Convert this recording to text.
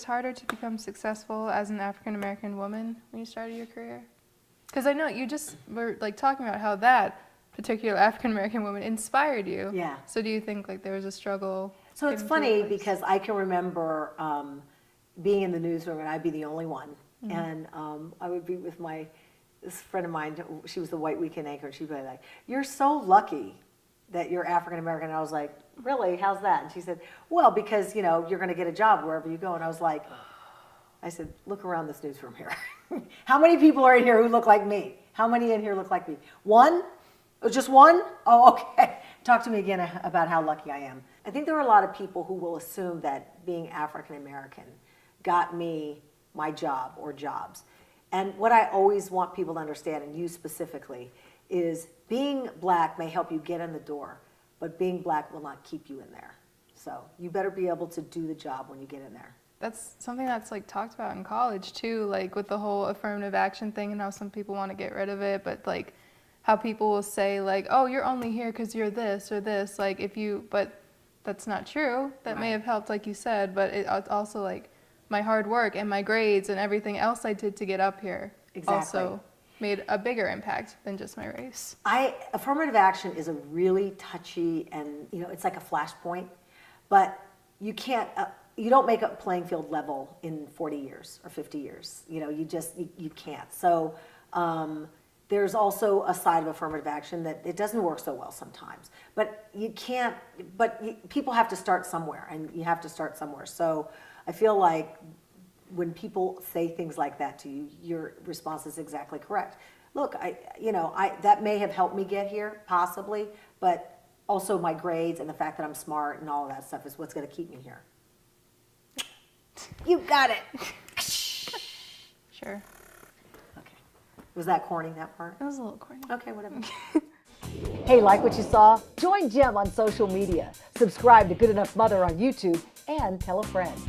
harder to become successful as an African American woman when you started your career? Because I know you just were like talking about how that particular African American woman inspired you. Yeah. So do you think like there was a struggle? So it's funny because I can remember being in the newsroom and I'd be the only one. Mm-hmm. And I would be with this friend of mine, she was the White Weekend anchor, and she'd be like, "You're so lucky that you're African American." And I was like, "Really? How's that?" And she said, "Well, because, you know, you're going to get a job wherever you go." And I was like, I said, "Look around this newsroom here. How many people are in here who look like me? How many in here look like me? One? Oh, just one? Oh, okay. Talk to me again about how lucky I am." I think there are a lot of people who will assume that being African American got me my job or jobs. And what I always want people to understand, and you specifically, is being black may help you get in the door, but being black will not keep you in there. So you better be able to do the job when you get in there. That's something that's like talked about in college too, like with the whole affirmative action thing and how some people want to get rid of it, but like how people will say like, "Oh, you're only here because you're this or this," like but that's not true. That Right. may have helped, like you said, but it also like my hard work and my grades and everything else I did to get up here also made a bigger impact than just my race. Affirmative action is a really touchy and, you know, it's like a flashpoint, but you can't, you don't make a playing field level in 40 years or 50 years. You know, you can't. So there's also a side of affirmative action that it doesn't work so well sometimes, but people have to start somewhere, and you have to start somewhere. So I feel like when people say things like that to you, your response is exactly correct. Look, that may have helped me get here, possibly, but also my grades and the fact that I'm smart and all of that stuff is what's going to keep me here. You got it. Sure. Okay. Was that corny, that part? It was a little corny. Okay, whatever. Hey, like what you saw? Join Jem on social media. Subscribe to Good Enough Mother on YouTube and tell a friend.